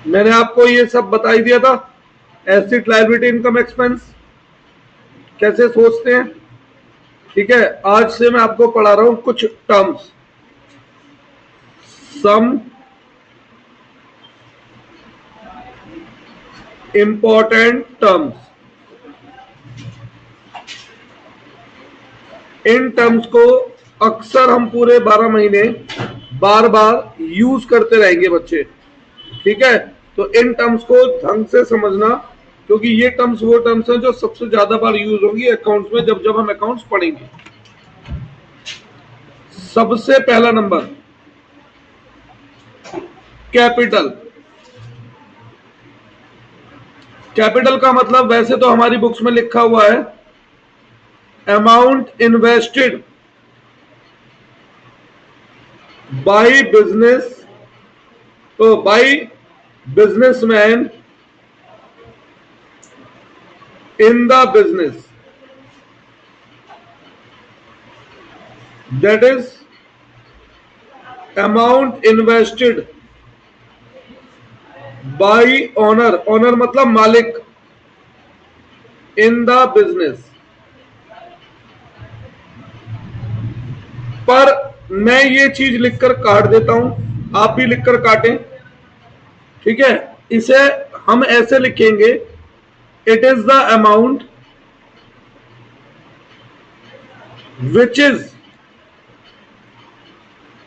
मैंने आपको ये सब बता ही दिया था। एसेट, लायबिलिटी, इनकम, एक्सपेंस कैसे सोचते हैं। ठीक है, आज से मैं आपको पढ़ा रहा हूं कुछ टर्म्स, सम इंपॉर्टेंट टर्म्स। इन टर्म्स को अक्सर हम पूरे 12 महीने बार बार यूज करते रहेंगे बच्चे। ठीक है, तो इन टर्म्स को ढंग से समझना, क्योंकि ये टर्म्स वो टर्म्स हैं जो सबसे ज्यादा बार यूज होंगी अकाउंट्स में, जब जब हम अकाउंट्स पढ़ेंगे। सबसे पहला नंबर, कैपिटल। कैपिटल का मतलब वैसे तो हमारी बुक्स में लिखा हुआ है अमाउंट इन्वेस्टेड बाय बिजनेस, तो by businessman in the business, that is amount invested by owner, owner मतलब मालिक, इन द बिजनेस। पर मैं ये चीज लिखकर काट देता हूं, आप भी लिखकर काटें। ठीक है, इसे हम ऐसे लिखेंगे, it is the amount which is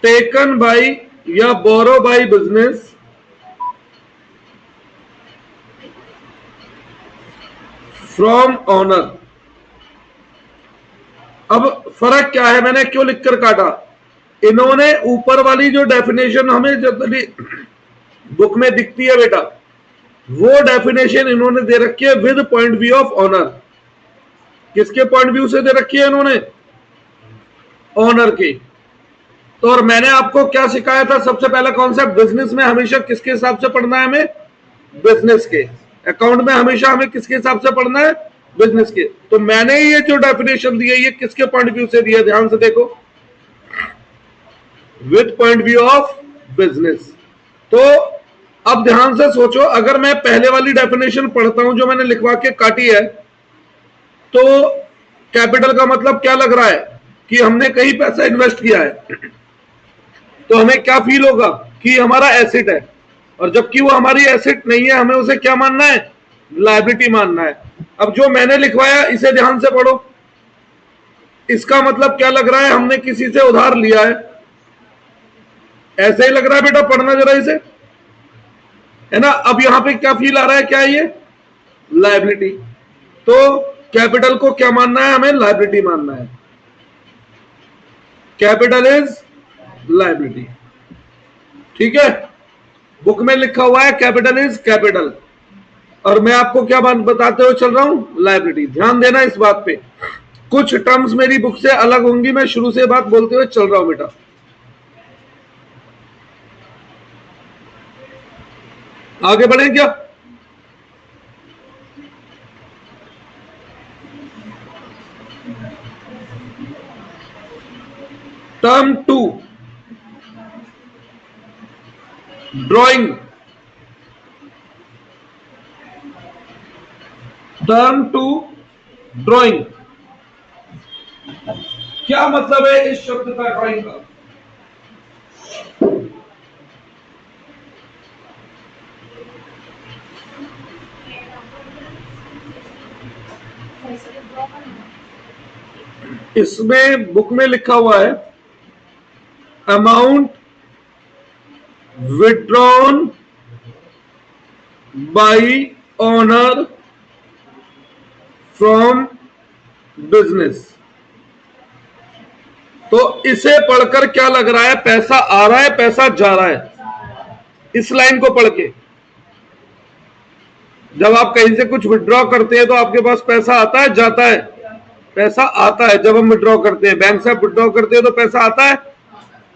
taken by या बोरो बाय बिजनेस फ्रॉम ओनर। अब फर्क क्या है, मैंने क्यों लिखकर काटा, इन्होंने ऊपर वाली जो डेफिनेशन हमें जनरली बुक में दिखती है बेटा, वो डेफिनेशन इन्होंने दे रखी है with point view of owner. किसके पॉइंट व्यू से दे रखी है इन्होंने, ऑनर की। तो और मैंने आपको क्या सिखाया था, सबसे पहला कॉन्सेप्ट, बिजनेस में हमेशा किसके हिसाब से पढ़ना है हमें, बिजनेस के। अकाउंट में हमेशा हमें किसके हिसाब से पढ़ना है, बिजनेस के। तो मैंने ये जो डेफिनेशन दी है ये किसके पॉइंट व्यू से दी है, ध्यान से देखो, with point view of business. तो अब ध्यान से सोचो, अगर मैं पहले वाली डेफिनेशन पढ़ता हूं जो मैंने लिखवा के काटी है, तो कैपिटल का मतलब क्या लग रहा है कि हमने कहीं पैसा इन्वेस्ट किया है, तो हमें क्या फील होगा कि हमारा एसेट है, और जबकि वो हमारी एसेट नहीं है, हमें उसे क्या मानना है, लायबिलिटी मानना है। अब जो मैंने लिखवाया इसे ध्यान से पढ़ो, इसका मतलब क्या लग रहा है, हमने किसी से उधार लिया है, ऐसे ही लग रहा है बेटा, पढ़ना जरा इसे, है ना। अब यहां पे क्या फील आ रहा है, क्या है ये, लायबिलिटी। तो कैपिटल को क्या मानना है, हमें लायबिलिटी मानना है, कैपिटल इज लायबिलिटी। ठीक है, बुक में लिखा हुआ है कैपिटल इज कैपिटल, और मैं आपको क्या बात बताते हुए चल रहा हूं, लायबिलिटी। ध्यान देना इस बात पे, कुछ टर्म्स मेरी बुक से अलग होंगी, मैं शुरू से बात बोलते हुए चल रहा हूं बेटा। आगे बढ़े क्या, टर्म 2, ड्राइंग। Term 2, drawing. क्या मतलब है इस शब्द का, ड्राइंग का। इसमें बुक में लिखा हुआ है amount withdrawn bye owner from business. तो इसे पढ़कर क्या लग रहा है, पैसा आ रहा है, पैसा जा रहा है। इस लाइन को पढ़ के जब आप कहीं से कुछ विड्रॉ करते हैं तो आपके पास पैसा आता है, जाता है, पैसा आता है। जब हम विड्रॉ करते हैं, बैंक से विड्रॉ करते हैं तो पैसा आता है।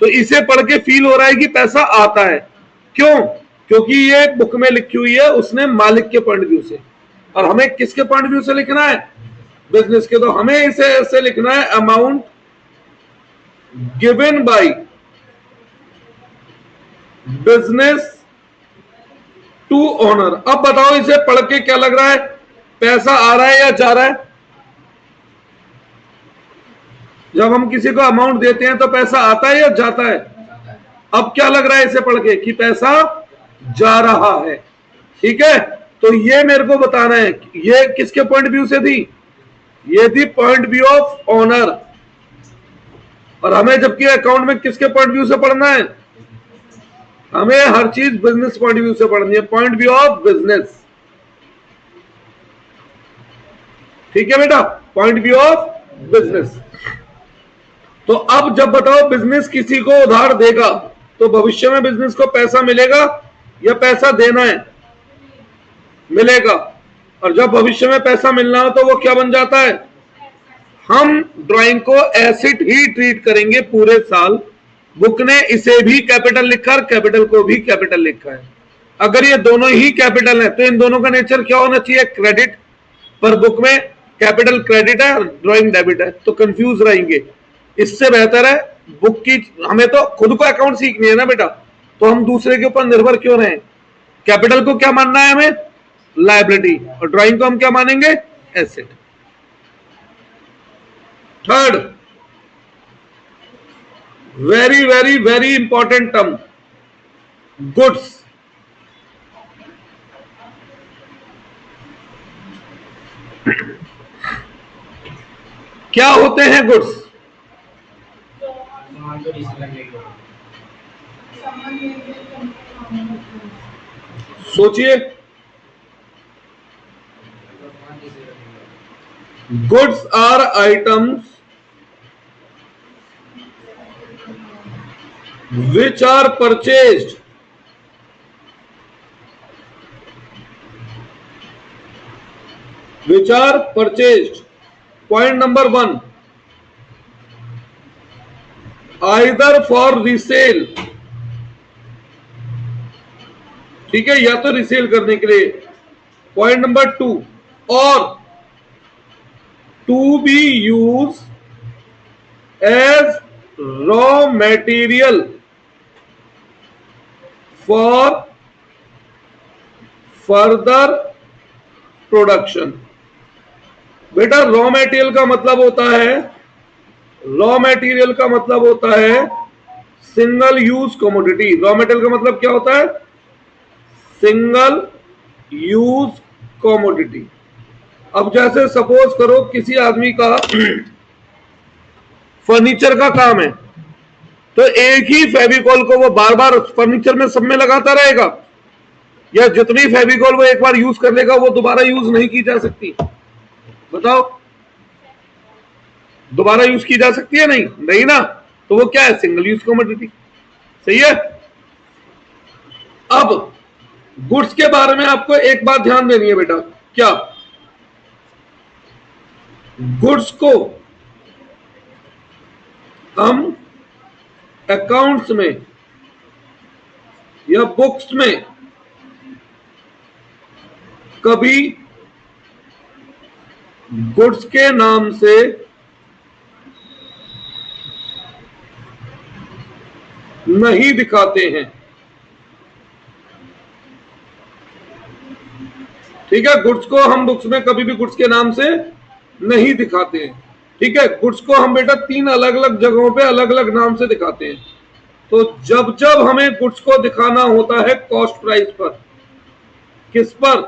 तो इसे पढ़ के फील हो रहा है कि पैसा आता है, क्यों, क्योंकि ये बुक में लिखी हुई है उसने मालिक के पॉइंट व्यू से, और हमें किसके पॉइंट व्यू से लिखना है, बिजनेस के। तो हमें इसे ऐसे लिखना है amount given by business to owner. अब बताओ इसे पढ़ के क्या लग रहा है, पैसा आ रहा है या जा रहा है? जब हम किसी को अमाउंट देते हैं तो पैसा आता है या जाता है? अब क्या लग रहा है इसे पढ़ के कि पैसा जा रहा है। ठीक है, तो ये मेरे को बताना है, ये किसके पॉइंट व्यू से थी? ये थी पॉइंट व्यू ऑफ ऑनर। और हमें जबकि अकाउंट में किसके पॉइंट व्यू से पढ़ना है? हमें हर चीज बिजनेस पॉइंट व्यू से पढ़नी है, पॉइंट व्यू ऑफ बिजनेस। ठीक है बेटा, पॉइंट व्यू ऑफ बिजनेस। तो अब जब बताओ बिजनेस किसी को उधार देगा तो भविष्य में बिजनेस को पैसा मिलेगा या पैसा देना है? मिलेगा। और जब भविष्य में पैसा मिलना हो तो वो क्या बन जाता है? हम ड्राइंग को एसेट ही ट्रीट करेंगे पूरे साल। बुक ने इसे भी कैपिटल लिखा और कैपिटल को भी कैपिटल लिखा है। अगर ये दोनों ही कैपिटल है तो इन दोनों का नेचर क्या होना चाहिए? क्रेडिट। पर बुक में कैपिटल क्रेडिट है और ड्राइंग डेबिट है, तो कंफ्यूज रहेंगे। इससे बेहतर है बुक की, हमें तो खुद को अकाउंट सीखनी है ना बेटा, तो हम दूसरे के ऊपर निर्भर क्यों रहें? कैपिटल को क्या मानना है हमें? लायबिलिटी। और ड्राइंग को हम क्या मानेंगे? Asset. Third, very very very important term, goods. क्या होते हैं गुड्स? सोचिए, goods are items which are purchased point number 1, either for resale, ठीक है, या तो रिसेल करने के लिए। पॉइंट नंबर 2, और to be use as raw material for further production. बेटा रॉ मटेरियल का मतलब होता है, रॉ मटेरियल का मतलब होता है single use commodity. Raw material का मतलब क्या होता है? Single use commodity. अब जैसे सपोज करो किसी आदमी का फर्नीचर का काम है, तो एक ही फेविकॉल को वो बार बार फर्नीचर में सब में लगाता रहेगा, या जितनी फेविकॉल वो एक बार यूज कर लेगा वो दोबारा यूज नहीं की जा सकती? बताओ, दोबारा यूज की जा सकती है? नहीं, नहीं ना। तो वो क्या है? Single use commodity. सही है। अब गुड्स के बारे में आपको एक बात ध्यान देनी है बेटा, क्या? गुड्स को हम अकाउंट्स में या बुक्स में कभी गुड्स के नाम से नहीं दिखाते हैं। ठीक है, गुड्स को हम बुक्स में कभी भी गुड्स के नाम से नहीं दिखाते हैं। ठीक है, गुड्स को हम बेटा 3 अलग अलग जगहों पे अलग अलग नाम से दिखाते हैं। तो जब जब हमें गुड्स को दिखाना होता है कॉस्ट प्राइस पर, किस पर?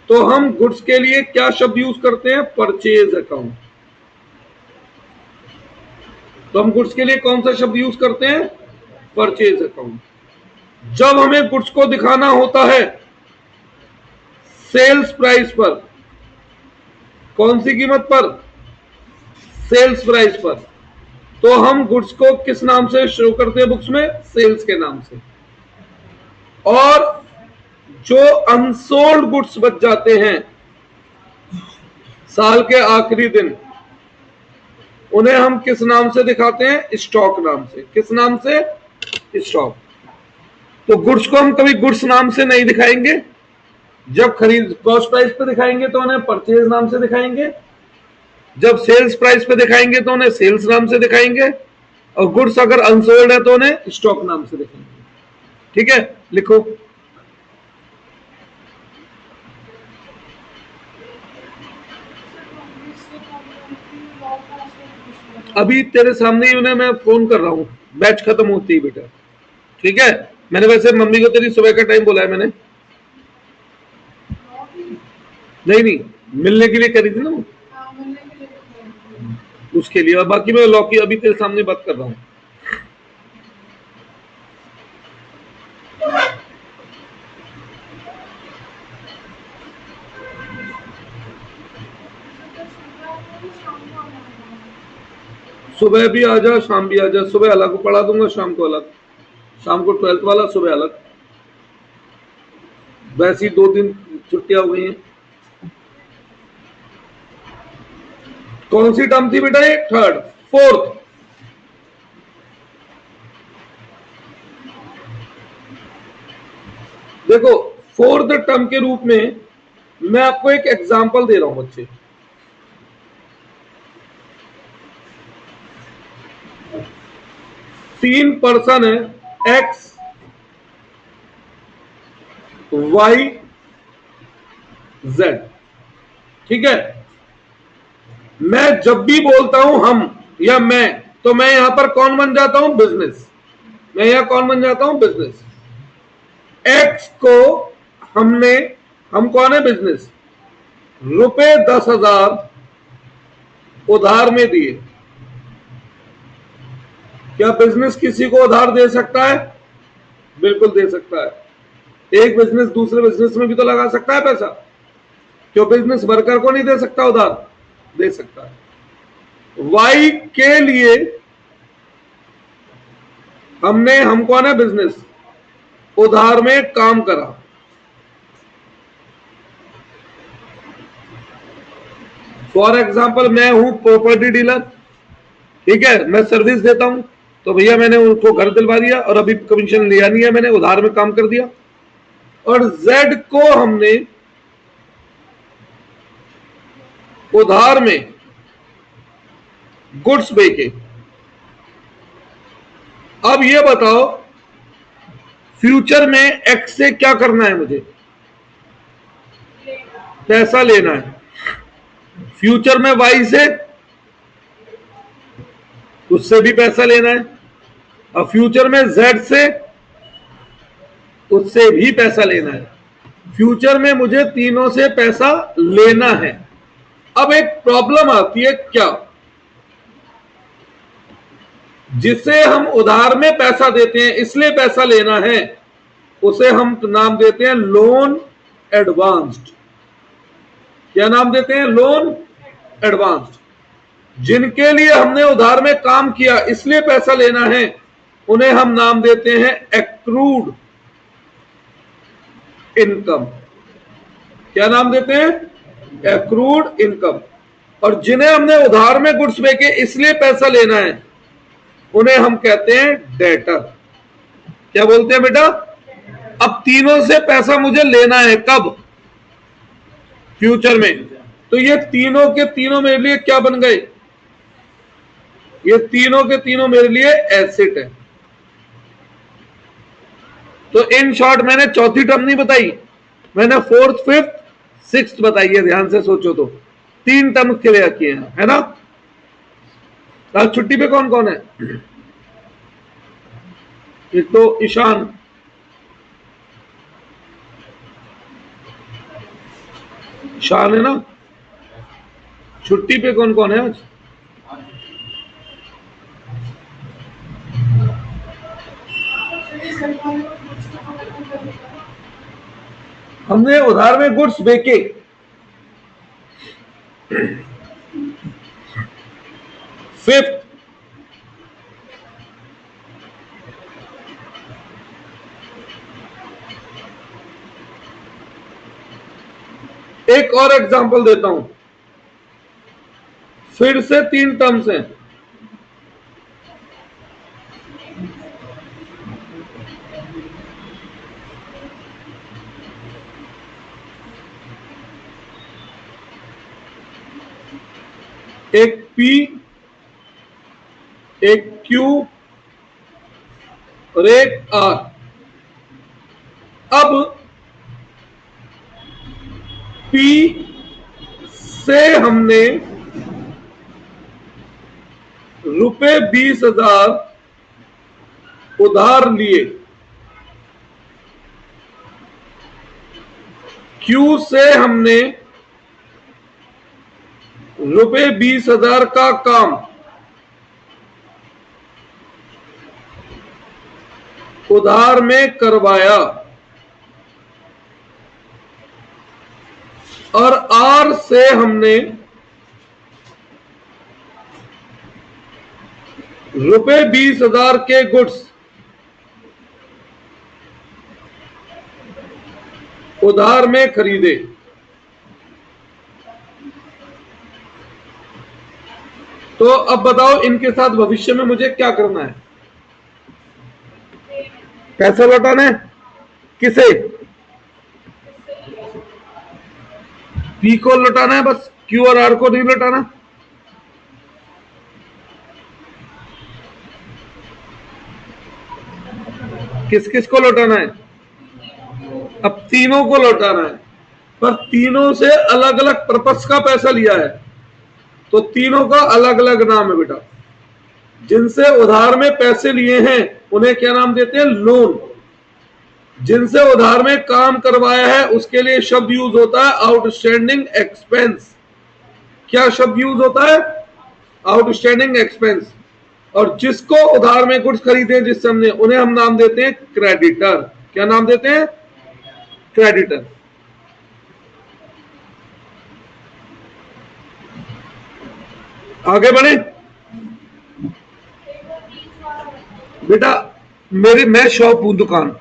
तो हम गुड्स के लिए क्या शब्द यूज करते हैं? Purchase account. तो हम गुड्स के लिए कौन सा शब्द यूज करते हैं? Purchase account. जब हमें गुड्स को दिखाना होता है सेल्स प्राइस पर, कौन सी कीमत पर? सेल्स प्राइस पर। तो हम गुड्स को किस नाम से शो करते हैं बुक्स में? सेल्स के नाम से। और जो अनसोल्ड गुड्स बच जाते हैं साल के आखिरी दिन, उन्हें हम किस नाम से दिखाते हैं? स्टॉक नाम से। किस नाम से? स्टॉक। तो गुड्स को हम कभी गुड्स नाम से नहीं दिखाएंगे। जब खरीद कॉस्ट प्राइस पे दिखाएंगे तो उन्हें परचेज नाम से दिखाएंगे, जब सेल्स प्राइस पे दिखाएंगे तो उन्हें सेल्स नाम से दिखाएंगे, और गुड्स अगर अनसोल्ड है तो उन्हें स्टॉक नाम से दिखाएंगे। ठीक है, लिखो अभी तेरे सामने ही उन्हें मैं फोन कर रहा हूँ, बैच खत्म होती है बेटा, ठीक है। मैंने वैसे मम्मी को तेरी सुबह का टाइम बोला है मैंने, नहीं नहीं मिलने के लिए करी थी ना वो, उसके लिए। और बाकी मैं लॉकी अभी तेरे सामने बात कर रहा हूँ। सुबह भी आ जा, शाम भी आ जा, सुबह अलग पढ़ा दूंगा, शाम को अलग, शाम को 12th वाला, सुबह अलग। वैसे ही 2 दिन छुट्टियां हो गई हैं। कौन सी टर्म थी बेटा ये? Third, fourth. देखो फोर्थ टर्म के रूप में मैं आपको एक एग्जांपल दे रहा हूं बच्चे। तीन पर्सन है, एक्स वाई जेड, ठीक है। मैं जब भी बोलता हूं हम या मैं, तो मैं यहां पर कौन बन जाता हूं? बिजनेस। मैं यहां कौन बन जाता हूं? बिजनेस। एक्स को हम कौन है? बिजनेस। रुपए 10,000 उधार में दिए। क्या बिजनेस किसी को उधार दे सकता है? बिल्कुल दे सकता है। एक बिजनेस दूसरे बिजनेस में भी तो लगा सकता है पैसा। क्यों बिजनेस वर्कर को नहीं दे सकता उधार? दे सकता है। वाई के लिए हम कौन है? बिजनेस, उधार में काम करा। फॉर एग्जाम्पल मैं हूं प्रॉपर्टी डीलर, ठीक है, मैं सर्विस देता हूं, तो भैया मैंने उनको घर दिलवा दिया और अभी कमीशन लिया नहीं है, मैंने उधार में काम कर दिया। और जेड को हमने उधार में गुड्स बेचे। अब ये बताओ फ्यूचर में एक्स से क्या करना है? मुझे पैसा लेना है। फ्यूचर में वाई से, उससे भी पैसा लेना है। और फ्यूचर में जेड से, उससे भी पैसा लेना है। फ्यूचर में मुझे तीनों से पैसा लेना है। अब एक प्रॉब्लम आती है, क्या? जिसे हम उधार में पैसा देते हैं इसलिए पैसा लेना है, उसे हम नाम देते हैं लोन एडवांस्ड। क्या नाम देते हैं? Loan advanced. जिनके लिए हमने उधार में काम किया इसलिए पैसा लेना है, उन्हें हम नाम देते हैं एक्रूड इनकम। क्या नाम देते हैं? Accrued income. और जिन्हें हमने उधार में गुड्स बेचे इसलिए पैसा लेना है, उन्हें हम कहते हैं डेटर। क्या बोलते हैं बेटा? अब तीनों से पैसा मुझे लेना है, कब? फ्यूचर में। तो ये तीनों के तीनों मेरे लिए क्या बन गए? ये तीनों के तीनों मेरे लिए एसेट है। तो इन शॉर्ट मैंने चौथी टर्म नहीं बताई, मैंने फोर्थ, फिफ्थ, सिक्स्थ बताई है। ध्यान से सोचो तो 3 टर्म क्लियर किए हैं, है ना। आज छुट्टी पे कौन कौन है? एक तो ईशान, ईशान है ना। छुट्टी पे कौन कौन है आज? हमने उधार में गुड्स बेचे। फिफ्थ, एक और एग्जांपल देता हूं, फिर से 3 टर्म्स हैं। एक पी, एक क्यू और एक आर। अब पी से हमने रुपए 20,000 उधार लिए, क्यू से हमने रुपए 20,000 का काम उधार में करवाया और आर से हमने रुपए 20,000 के गुड्स उधार में खरीदे। तो अब बताओ इनके साथ भविष्य में मुझे क्या करना है? पैसा लौटाना है। किसे? पी को लौटाना है, बस क्यू और आर को नहीं लौटाना। किस किस को लौटाना है? अब तीनों को लौटाना है, पर तीनों से अलग अलग पर्पस का पैसा लिया है, तो तीनों का अलग अलग नाम है बेटा। जिनसे उधार में पैसे लिए हैं उन्हें क्या नाम देते हैं? लोन। जिनसे उधार में काम करवाया है उसके लिए शब्द यूज होता है आउटस्टैंडिंग एक्सपेंस। क्या शब्द यूज होता है? Outstanding expense. और जिसको उधार में गुड्स खरीदे जिससे हमने, उन्हें हम नाम देते हैं क्रेडिटर। क्या नाम देते हैं? क्रेडिटर। आगे बढ़े बेटा। मैं शॉप हूं, दुकान,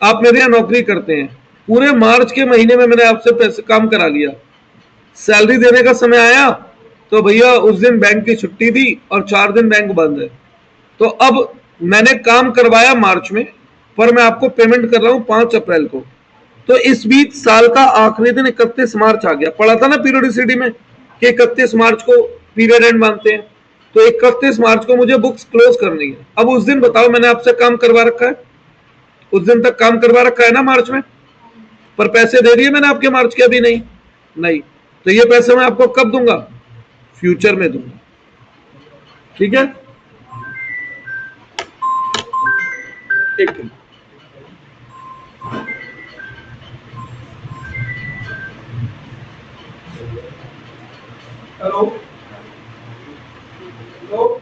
आप मेरे यहां नौकरी करते हैं। पूरे मार्च के महीने में मैंने आपसे पैसे काम करा लिया, सैलरी देने का समय आया तो भैया उस दिन बैंक की छुट्टी थी और 4 दिन बैंक बंद है। तो अब मैंने काम करवाया मार्च में, पर मैं आपको पेमेंट कर रहा हूं 5 अप्रैल को। तो इस बीच साल का आखिरी दिन 31 मार्च आ गया। पढ़ा था ना पीरियोडिसिटी में कि 31 मार्च को पीरियड एंड मानते हैं। तो 31 मार्च को मुझे बुक्स क्लोज करनी है। अब उस दिन बताओ, मैंने आपसे काम करवा रखा है, उस दिन तक काम करवा रखा है ना मार्च में, पर पैसे दे दिए मैंने आपके मार्च के? अभी नहीं। तो ये पैसे मैं आपको कब दूंगा? फ्यूचर में दूंगा। ठीक है, एक मिनट। हेलो हेलो,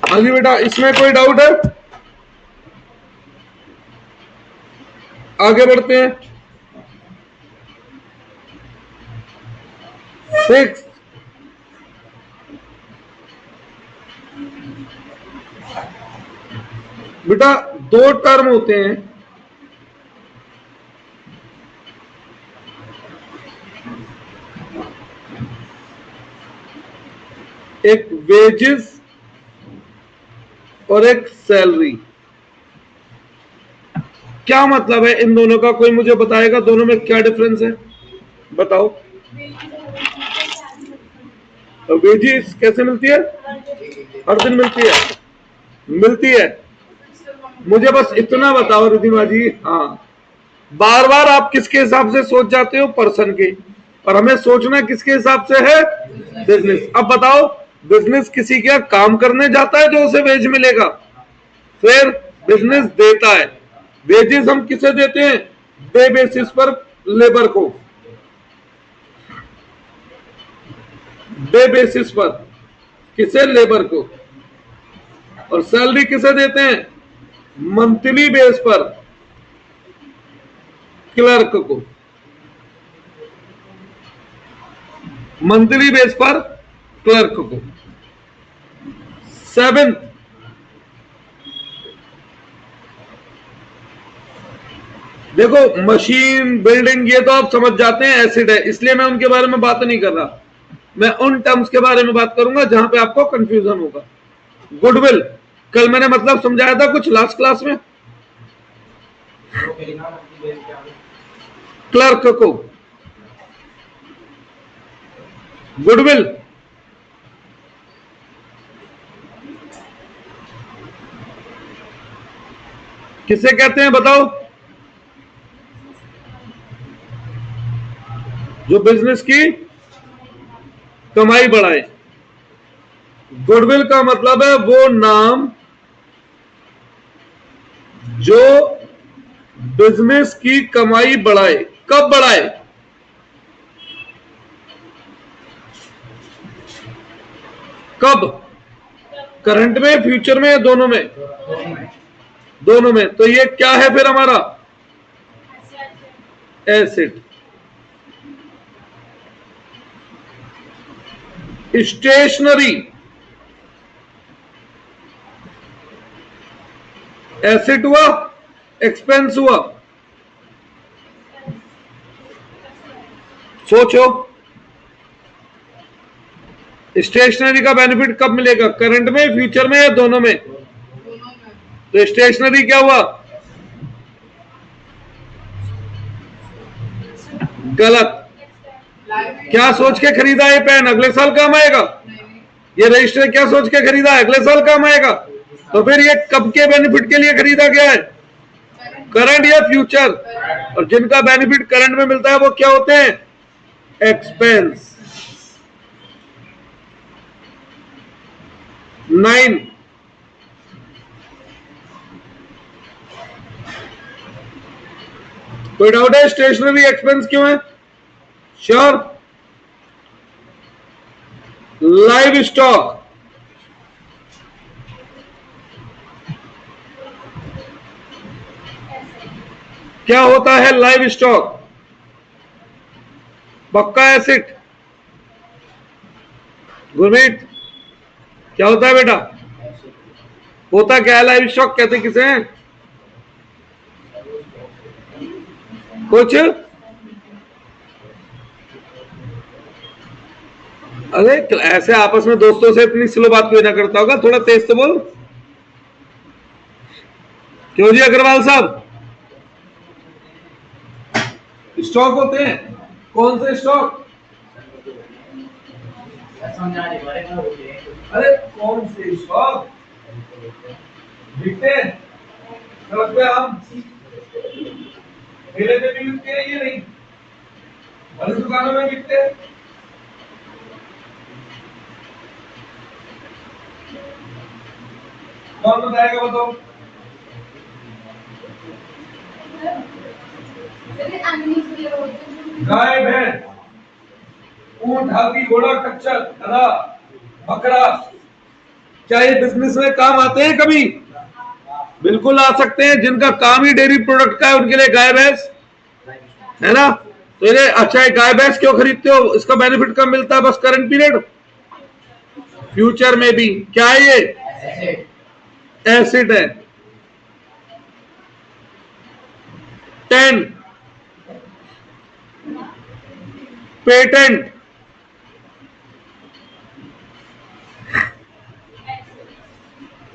हाँ जी बेटा, इसमें कोई डाउट है? आगे बढ़ते हैं। 6, बेटा 2 टर्म होते हैं, एक वेजेस और एक सैलरी। क्या मतलब है इन दोनों का? कोई मुझे बताएगा दोनों में क्या डिफरेंस है? बताओ। वेजेस कैसे मिलती है? हर दिन मिलती है। मुझे बस इतना बताओ रिधिमा जी। हाँ, बार बार आप किसके हिसाब से सोच जाते हो? पर्सन के। और हमें सोचना किसके हिसाब से है, बिजनेस। अब बताओ, बिजनेस किसी का काम करने जाता है जो उसे वेज मिलेगा, फिर बिजनेस देता है। वेजेस हम किसे देते हैं, डे बेसिस पर लेबर को, डे बेसिस पर किसे, लेबर को। और सैलरी किसे देते हैं, मंथली बेस पर क्लर्क को, मंथली बेस पर क्लर्क को। सेवेंथ, देखो मशीन बिल्डिंग ये तो आप समझ जाते हैं एसिड है, इसलिए मैं उनके बारे में बात नहीं कर रहा, मैं उन टर्म्स के बारे में बात करूंगा जहां पे आपको कंफ्यूजन होगा। गुडविल, कल मैंने मतलब समझाया था कुछ लास्ट क्लास में, क्लर्क को गुडविल, किसे कहते हैं बताओ, जो बिजनेस की कमाई बढ़ाए। गुडविल का मतलब है वो नाम जो बिजनेस की कमाई बढ़ाए। कब बढ़ाए, कब, करंट में, फ्यूचर में, या दोनों में, दोनों में। तो ये क्या है फिर हमारा, एसेट। स्टेशनरी एसेट हुआ, एक्सपेंस हुआ। सोचो, स्टेशनरी का बेनिफिट कब मिलेगा, करंट में, फ्यूचर में, या दोनों में। तो स्टेशनरी क्या हुआ, गलत। क्या सोच के खरीदा ये पेन, अगले साल काम आएगा। ये रजिस्टर क्या सोच के खरीदा है, अगले साल काम आएगा। तो फिर ये कब के बेनिफिट के लिए खरीदा गया है, करंट या फ्यूचर। और जिनका बेनिफिट करंट में मिलता है वो क्या होते हैं, एक्सपेंस। 9, कोई डाउट है, स्टेशनरी एक्सपेंस क्यों है, श्योर। लाइव स्टॉक, क्या होता है लाइव स्टॉक, पक्का एसेट। गुरमीत, क्या होता है बेटा, होता क्या है लाइव स्टॉक, कहते किसे हैं, कुछ, अरे ऐसे आपस में दोस्तों से इतनी स्लो बात क्यों ना करता होगा, थोड़ा तेज तो बोल। क्यों जी अग्रवाल साहब, स्टॉक होते हैं, कौन से स्टॉक, अरे कौन से स्टॉक बिकते हैं, सड़क पे हम ठेले पे भी बिकते हैं, ये नहीं बड़ी दुकानों में बिकते हैं। कौन बताएगा बताओ, गाय, भैंस, ऊंट, हाथी, घोड़ा, खच्चर, गधा, बकरा, क्या ये बिजनेस में काम आते हैं कभी, बिल्कुल आ सकते हैं। जिनका काम ही डेयरी प्रोडक्ट का है उनके लिए गाय भैंस है ना। तो ये अच्छा है, गाय भैंस क्यों खरीदते हो, इसका बेनिफिट कब मिलता है, बस करंट पीरियड, फ्यूचर में भी। क्या है ये, एसिड है। 10, पेटेंट,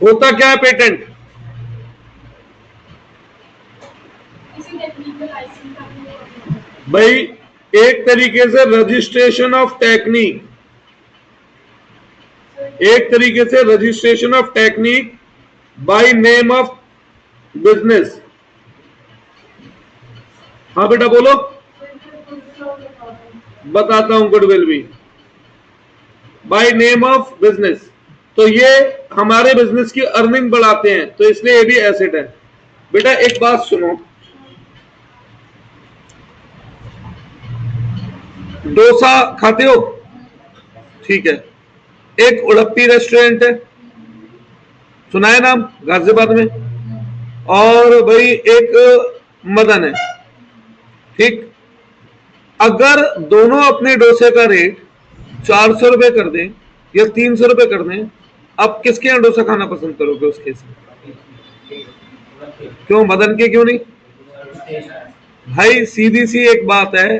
होता क्या है पेटेंट, भाई एक तरीके से रजिस्ट्रेशन ऑफ टेक्निक, एक तरीके से registration of technique by name of business. हाँ बेटा बोलो, बताता हूं गुडविल भी बाय नेम ऑफ बिजनेस। तो ये हमारे बिजनेस की अर्निंग बढ़ाते हैं, तो इसलिए ये भी एसेट है। बेटा एक बात सुनो, डोसा खाते हो? ठीक है। एक उड़प्पी रेस्टोरेंट है, सुना है नाम, गाजियाबाद में। और भाई एक मदन है, ठीक। अगर दोनों अपने डोसे का रेट 400 रुपए कर दें या 300 रुपए कर दें, आप किसके यहाँ डोसा खाना पसंद करोगे उस केस में? क्यों मदन के क्यों नहीं? भाई सीधी सी एक बात है,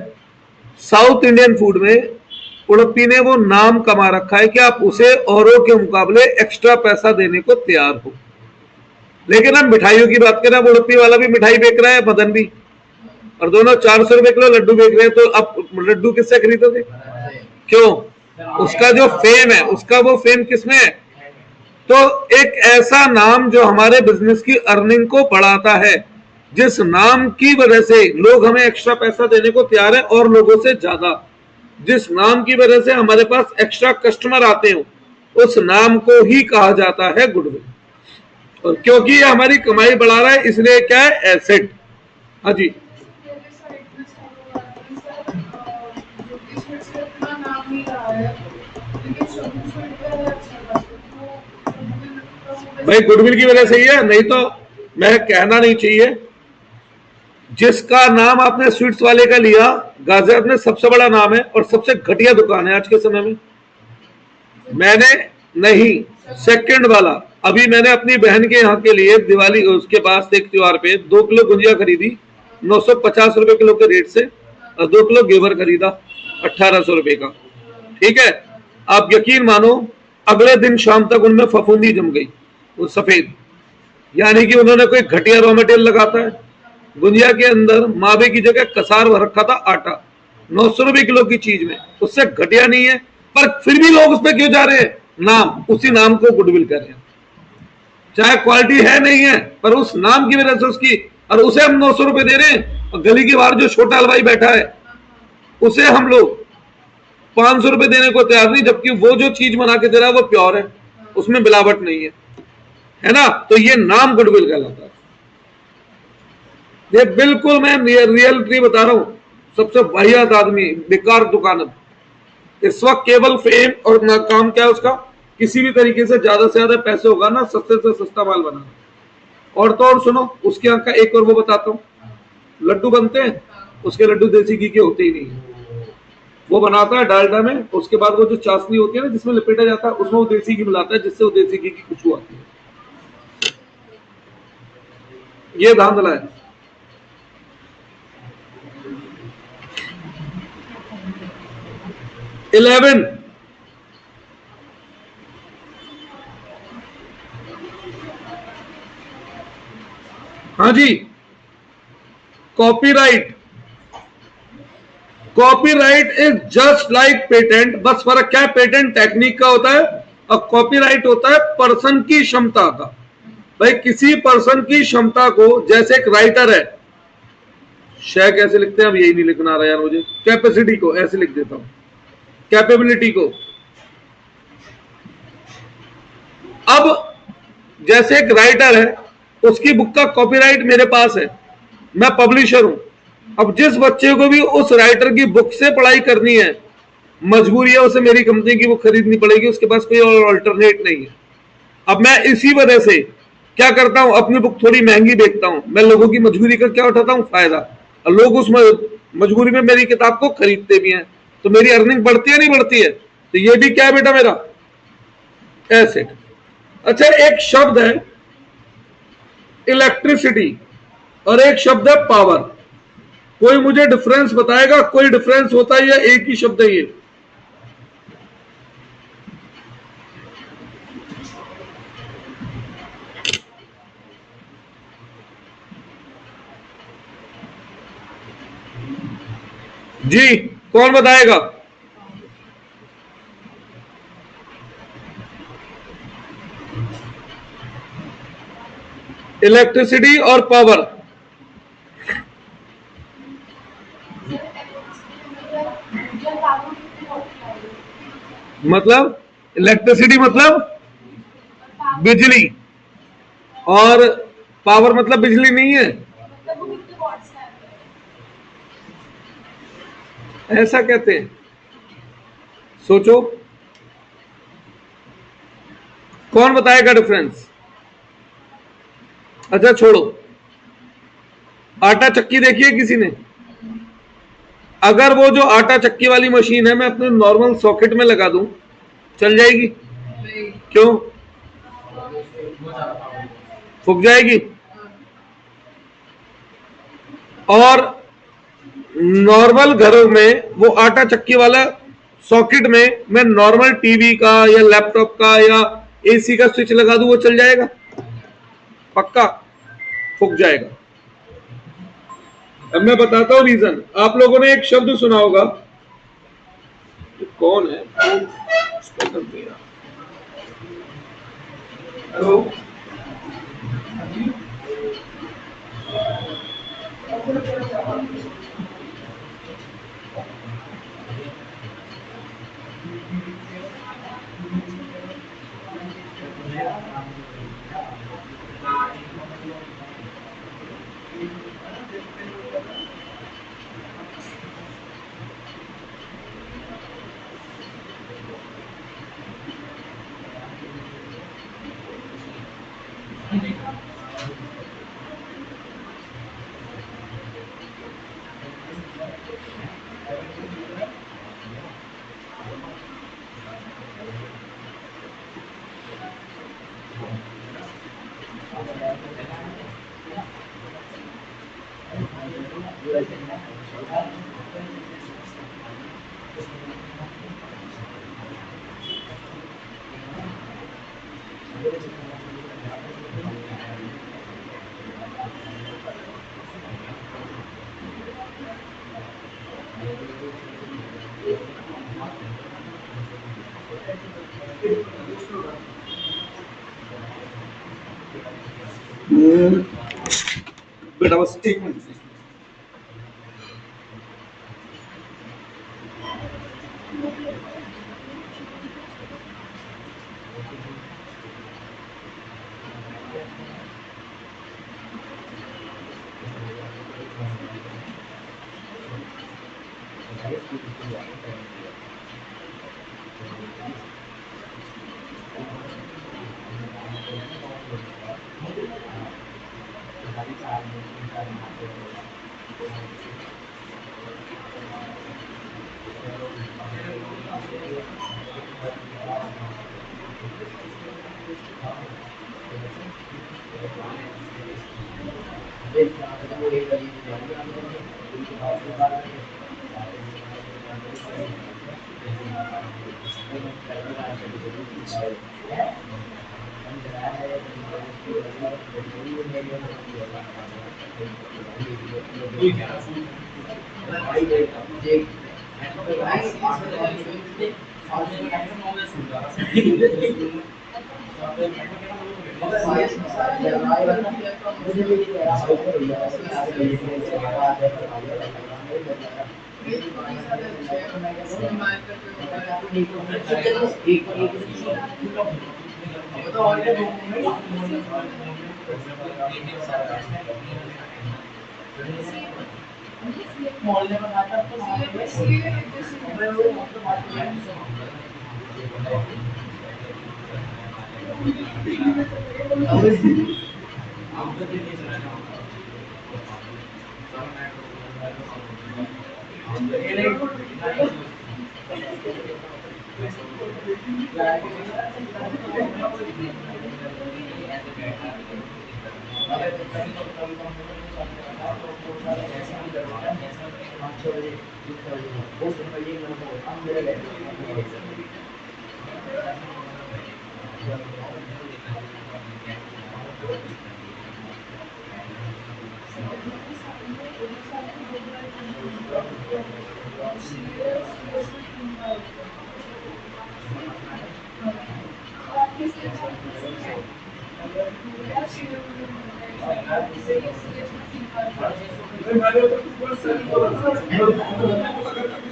साउथ इंडियन फूड में उड़प्पी ने वो नाम कमा रखा है कि आप उसे औरों के मुकाबले एक्स्ट्रा पैसा देने को तैयार हो। लेकिन हम मिठाइयों की बात करें, उड़प्पी वाला भी मिठाई बेच रहा है, मदन भी, और दोनों 400 रुपए किलो लड्डू बेच रहे हैं, तो अब लड्डू किससे खरीदोगे? क्यों? उसका जो फेम है, उसका वो फेम किसमें है? तो एक ऐसा नाम जो हमारे बिजनेस की अर्निंग को बढ़ाता है, जिस नाम की वजह से लोग हमें एक्स्ट्रा पैसा देने को तैयार है और लोगों से ज्यादा, जिस नाम की वजह से हमारे पास एक्स्ट्रा कस्टमर आते हो, उस नाम को ही कहा जाता है गुडविल। और क्योंकि ये हमारी कमाई बढ़ा रहा है, इसलिए क्या है? एसेट। हाँ जी। भाई गुडविल की वजह से ही है, नहीं तो मैं कहना नहीं चाहिए। जिसका नाम आपने स्वीट्स वाले का लिया, गाजियाबाद में सबसे बड़ा नाम है और सबसे घटिया दुकान है आज के समय में। मैंने नहीं, सेकंड वाला, अभी मैंने अपनी बहन के यहाँ के लिए दिवाली उसके पास एक त्योहार पे 2 किलो गुंजिया खरीदी 950 रुपए किलो के रेट से, और 2 किलो घेवर खरीदा 1800 रुपए का, ठीक है। आप यकीन मानो, अगले दिन शाम तक उनमें फफूंदी जम गई, वो सफेद, यानी कि उन्होंने कोई घटिया रॉ मटेरियल लगाता है। गुंजिया के अंदर मावे की जगह कसार भर रखा था आटा, 900 रुपए किलो की चीज में, उससे घटिया नहीं है, पर फिर भी लोग उस पर क्यों जा रहे हैं? नाम, उसी नाम को गुडविल कर रहे हैं। चाहे क्वालिटी है नहीं है, पर उस नाम की वजह से उसकी, और उसे हम 900 रुपए दे रहे हैं, और गली के बाहर जो छोटा हलवाई बैठा है उसे हम लोग 500 रुपए देने को तैयार नहीं, जबकि वो जो चीज बना के दे रहा है वो प्योर है, उसमें मिलावट नहीं है ना। तो ये नाम गुडविल कहलाता है। ये बिल्कुल मैं रियलिटी बता रहा हूं, सबसे वाहियात आदमी, बेकार दुकान इस वक्त केवल फेम और काम क्या है उसका, किसी भी तरीके से ज्यादा पैसे होगा ना, सस्ते से सस्ता माल बनाना। और तो और सुनो, उसके यहाँ का एक और वो बताता हूँ, लड्डू बनते हैं, उसके लड्डू देसी घी के होते ही नहीं है, वो बनाता है डालडा में, उसके बाद वो जो चाशनी होती है ना जिसमें लपेटा जाता है, उसमें वो देसी घी मिलाता है, जिससे वो देसी घी की खुशबू आती है। ये धांधला है। इलेवन, हाँ जी, copyright. Copyright is just like patent, बस फर्क क्या है? पेटेंट टेक्निक का होता है और कॉपीराइट होता है पर्सन की क्षमता का। भाई किसी पर्सन की क्षमता को, जैसे एक राइटर है, शेयर कैसे लिखते हैं, अब यही नहीं लिखना आ रहा यार मुझे, कैपेसिटी को ऐसे लिख देता हूं, कैपेबिलिटी को। अब जैसे एक राइटर है, उसकी बुक का कॉपीराइट मेरे पास है, मैं पब्लिशर हूं। अब जिस बच्चे को भी उस राइटर की बुक से पढ़ाई करनी है, मजबूरी है, उसे मेरी कंपनी की बुक खरीदनी पड़ेगी, उसके पास कोई और अल्टरनेट नहीं है। अब मैं इसी वजह से क्या करता हूं, अपनी बुक थोड़ी महंगी बेचता हूं, मैं लोगों की मजबूरी का क्या उठाता हूं? फायदा, और लोग उस मजबूरी में मेरी किताब को खरीदते भी हैं, तो मेरी अर्निंग बढ़ती है नहीं बढ़ती है? तो ये भी क्या है बेटा मेरा? एसेट। अच्छा, एक शब्द है इलेक्ट्रिसिटी और एक शब्द है पावर। कोई मुझे डिफरेंस बताएगा? कोई डिफरेंस होता है या एक ही शब्द है ये? जी, कौन बताएगा? इलेक्ट्रिसिटी और पावर। मतलब इलेक्ट्रिसिटी मतलब बिजली, और पावर मतलब बिजली नहीं है, ऐसा कहते हैं। सोचो, कौन बताएगा डिफरेंस? अच्छा छोड़ो, आटा चक्की देखी है किसी ने? अगर वो जो आटा चक्की वाली मशीन है मैं अपने नॉर्मल सॉकेट में लगा दूं, चल जाएगी? क्यों? फूक जाएगी। और नॉर्मल घरों में वो आटा चक्की वाला सॉकेट में मैं नॉर्मल टीवी का या लैपटॉप का या एसी का स्विच लगा दूं, वो चल जाएगा? पक्का फूक जाएगा। अब मैं बताता हूं रीजन। आप लोगों ने एक शब्द सुना होगा, कौन है? हेलो, बेटा बस एक मिनट।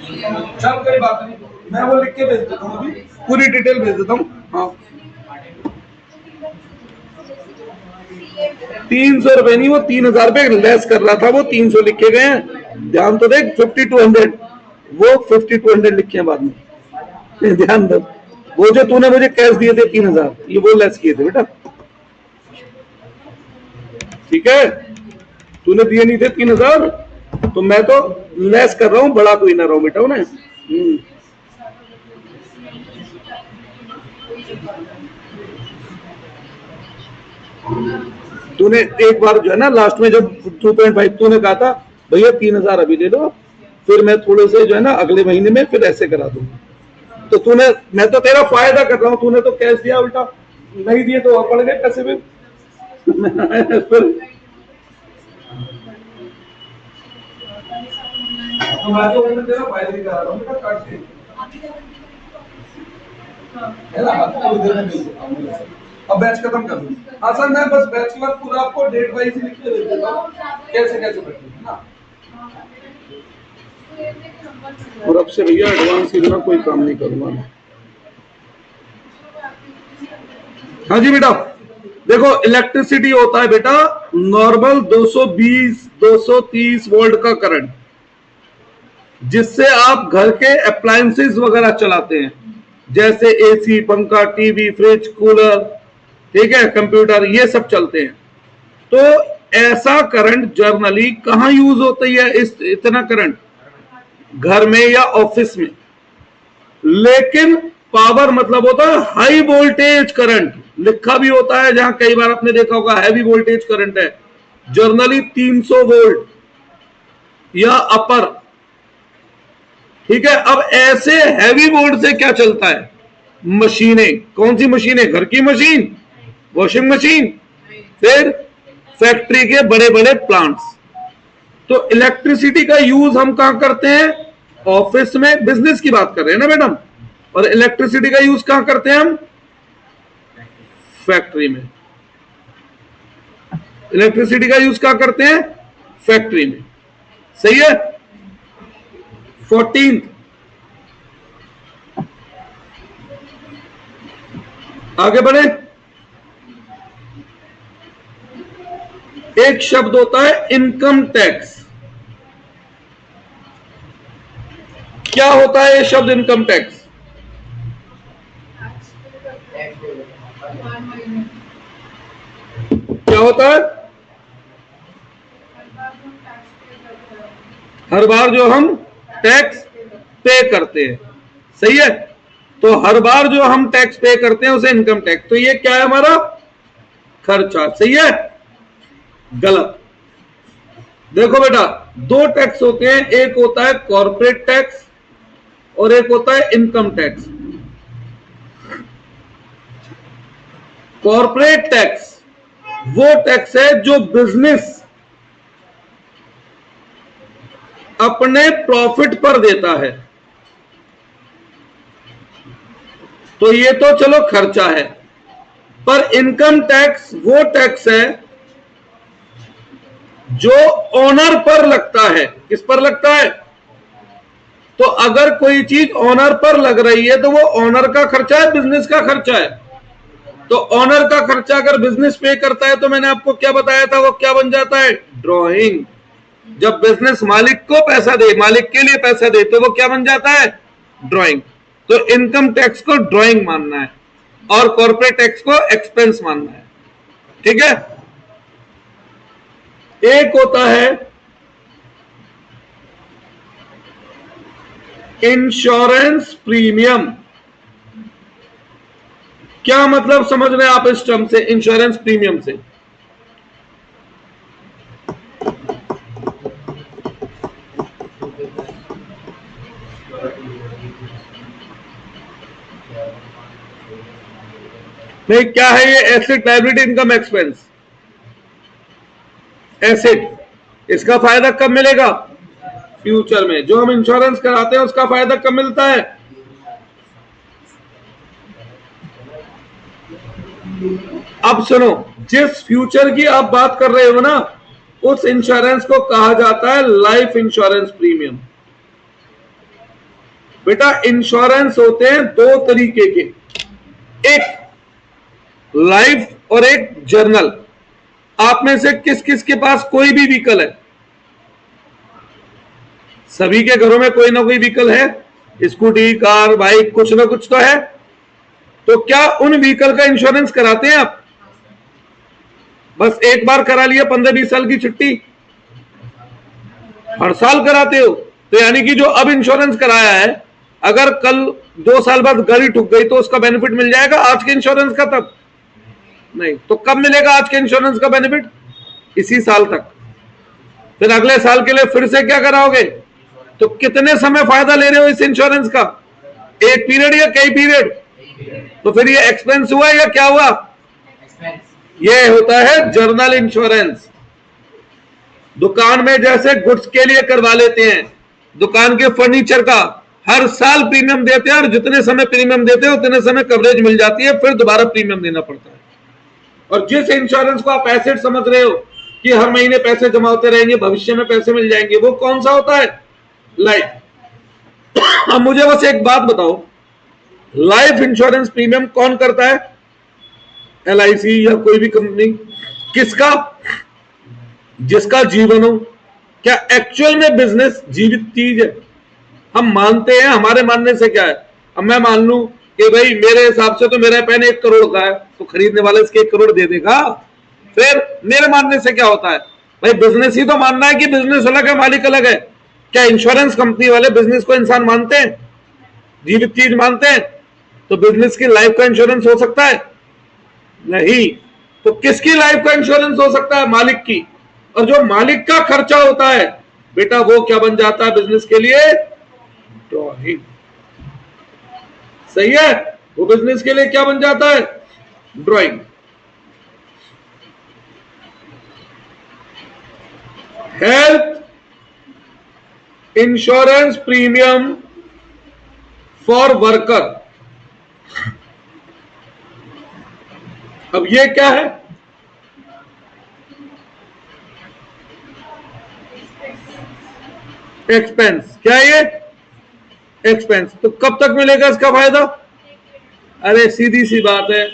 चल कोई बात नहीं, मैं वो लिख के भेज देता हूँ, अभी पूरी डिटेल भेज देता हूँ। हाँ 300 रुपए नहीं, वो 3000 लेस कर रहा था, वो 300 लिखे गए हैं, ध्यान तो देख। 5200 वो 5200 लिखे हैं बाद में, ध्यान दो। वो जो तूने मुझे कैश दिए थे 3000, ये वो लेस किए थे बेटा, ठीक है। तूने दिए नहीं थे 3000, तो मैं तो लेस कर रहा हूँ, बड़ा कोई ना रहो बेटा उन्हें। तूने एक बार जो है ना लास्ट में जब 2.5 तूने कहा था भैया 3000 अभी दे दो, फिर मैं थोड़े से जो है ना अगले महीने में फिर ऐसे करा दूंगा। तो तूने, मैं तो तेरा फायदा कर रहा हूँ, तूने तो कैश दिया उल्टा, नहीं दिए तो और पड़ गए पैसे में। फिर तो मैं तो तेरा फायदा ही करा रहा हूँ बेटा, काट के अब बैच खत्म कर दूँ। हाँ सर, मैं बस बैच के बाद पूरा आपको डेट वाइज ही लिख के दे देता हूँ, कैसे कैसे बैठे है ना। और अब से भैया एडवांस की बिना कोई काम नहीं करूंगा मैं। हाँ जी बेटा, देखो इलेक्ट्रिसिटी होता है बेटा नॉर्मल 220 230 वोल्ट का करंट, जिससे आप घर के अप्लायंसेस वगैरह चलाते हैं, जैसे एसी, पंखा, टीवी, फ्रिज, कूलर, ठीक है, कंप्यूटर, ये सब चलते हैं। तो ऐसा करंट जर्नली कहां यूज होती है, इतना करंट घर में या ऑफिस में। लेकिन पावर मतलब होता है हाई वोल्टेज करंट, लिखा भी होता है जहां कई बार आपने देखा होगा हैवी वोल्टेज करंट है, जर्नली 300 वोल्ट या अपर, ठीक है। अब ऐसे हैवी वोल्ट से क्या चलता है, मशीनें, कौन सी मशीनें, घर की मशीन, वॉशिंग मशीन, फिर फैक्ट्री के बड़े बड़े प्लांट्स। तो इलेक्ट्रिसिटी का यूज हम कहां करते हैं, ऑफिस में, बिजनेस की बात कर रहे हैं ना मैडम। और इलेक्ट्रिसिटी का यूज कहां करते हैं हम, फैक्ट्री में। इलेक्ट्रिसिटी का यूज कहां करते हैं, फैक्ट्री में, सही है। 14 आगे बढ़े। एक शब्द होता है इनकम टैक्स। क्या होता है ये शब्द इनकम टैक्स, क्या होता है, हर बार जो हम टैक्स पे करते हैं, सही है। तो हर बार जो हम टैक्स पे करते हैं उसे इनकम टैक्स, तो ये क्या है हमारा, खर्चा, सही है, गलत। देखो बेटा दो टैक्स होते हैं, एक होता है कॉर्पोरेट टैक्स और एक होता है इनकम टैक्स। कॉर्पोरेट टैक्स वो टैक्स है जो बिजनेस अपने प्रॉफिट पर देता है, तो ये तो चलो खर्चा है। पर इनकम टैक्स वो टैक्स है जो ओनर पर लगता है। किस पर लगता है, तो अगर कोई चीज ओनर पर लग रही है तो वो ओनर का खर्चा है, बिजनेस का खर्चा है। तो ओनर का खर्चा अगर बिजनेस पे करता है तो मैंने आपको क्या बताया था, वो क्या बन जाता है, ड्रॉइंग। जब बिजनेस मालिक को पैसा दे, मालिक के लिए पैसा दे, तो वो क्या बन जाता है, ड्रॉइंग। तो इनकम टैक्स को ड्रॉइंग मानना है और कॉर्पोरेट टैक्स को एक्सपेंस मानना है, ठीक है। एक होता है इंश्योरेंस प्रीमियम। क्या मतलब समझ रहे हैं आप इस टर्म से, इंश्योरेंस प्रीमियम से, नहीं क्या है ये, asset liability income expense. Asset, इसका फायदा कब मिलेगा, फ्यूचर में। जो हम इंश्योरेंस कराते हैं उसका फायदा कब मिलता है, अब सुनो, जिस फ्यूचर की आप बात कर रहे हो ना, उस इंश्योरेंस को कहा जाता है लाइफ इंश्योरेंस प्रीमियम। बेटा इंश्योरेंस होते हैं दो तरीके के, एक लाइफ और एक जर्नल। आप में से किस किस के पास कोई भी व्हीकल है? सभी के घरों में कोई ना कोई व्हीकल है, स्कूटी, कार, बाइक, कुछ ना कुछ तो है। तो क्या उन व्हीकल का इंश्योरेंस कराते हैं आप? बस एक बार करा लिया 15-20 साल की छुट्टी, हर साल कराते हो? तो यानी कि जो अब इंश्योरेंस कराया है, अगर कल 2 साल बाद गाड़ी ठुक गई तो उसका बेनिफिट मिल जाएगा आज के इंश्योरेंस का? तब नहीं। तो कब मिलेगा आज के इंश्योरेंस का बेनिफिट? इसी साल तक। फिर अगले साल के लिए फिर से क्या कराओगे? तो कितने समय फायदा ले रहे हो इस इंश्योरेंस का? एक पीरियड या कई पीरियड? तो फिर ये एक्सपेंस हुआ या क्या हुआ? ये होता है जर्नल इंश्योरेंस। दुकान में जैसे गुड्स के लिए करवा लेते हैं, दुकान के फर्नीचर का हर साल प्रीमियम देते हैं, और जितने समय प्रीमियम देते हैं उतने समय कवरेज मिल जाती है, फिर दोबारा प्रीमियम देना पड़ता है। और जिस इंश्योरेंस को आप एसेट समझ रहे हो कि हर महीने पैसे जमा होते रहेंगे, भविष्य में पैसे मिल जाएंगे, वो कौन सा होता है? लाइफ। अब मुझे बस एक बात बताओ, लाइफ इंश्योरेंस प्रीमियम कौन करता है? LIC या कोई भी कंपनी? किसका? जिसका जीवन हो। क्या एक्चुअल में बिजनेस जीवित चीज है? हम मानते हैं, हमारे मानने से क्या है? अब मैं मान लूं कि भाई मेरे हिसाब से तो मेरा पेन 1 करोड़ का है, तो खरीदने वाला इसके 1 करोड़ दे देगा। फिर मेरे मानने से क्या होता है? भाई बिजनेस ही तो मानना है कि बिजनेस अलग है, मालिक अलग है। क्या इंश्योरेंस कंपनी वाले बिजनेस को इंसान मानते हैं, जीवित चीज मानते हैं? तो बिजनेस की लाइफ का इंश्योरेंस हो सकता है? नहीं। तो किसकी लाइफ का इंश्योरेंस हो सकता है? मालिक की। और जो मालिक का खर्चा होता है बेटा, वो क्या बन जाता है बिजनेस के लिए? ड्रॉइंग। सही है? वो बिजनेस के लिए क्या बन जाता है? Drawing. Health insurance premium for worker. अब ये क्या है? एक्सपेंस। क्या है ये? एक्सपेंस। तो कब तक मिलेगा इसका फायदा? अरे सीधी सी बात है,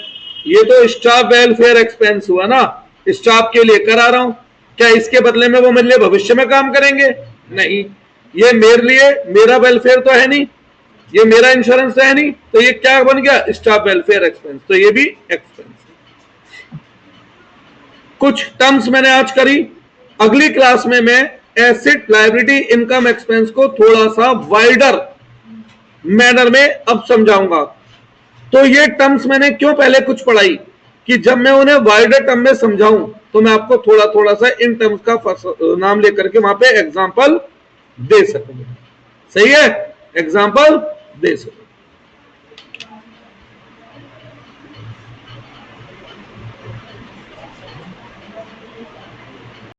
ये तो स्टाफ वेलफेयर एक्सपेंस हुआ ना, स्टाफ के लिए करा रहा हूं। क्या इसके बदले में वो मेरे लिए भविष्य में काम करेंगे? नहीं। ये मेरे लिए, मेरा वेलफेयर तो है नहीं, ये मेरा इंश्योरेंस तो है नहीं, तो ये क्या बन गया? Staff welfare expense. तो ये भी एक्सपेंस। कुछ टर्म्स मैंने आज करी, अगली क्लास में मैं एसेट, लायबिलिटी, इनकम एक्सपेंस को थोड़ा सा वाइडर मैनर में अब समझाऊंगा। तो ये टर्म्स मैंने क्यों पहले कुछ पढ़ाई, कि जब मैं उन्हें वाइडर टर्म में समझाऊं तो मैं आपको थोड़ा थोड़ा सा इन टर्म्स का नाम लेकर के वहां पे एग्जांपल दे सकूं। सही है? एग्जांपल दे सकूं।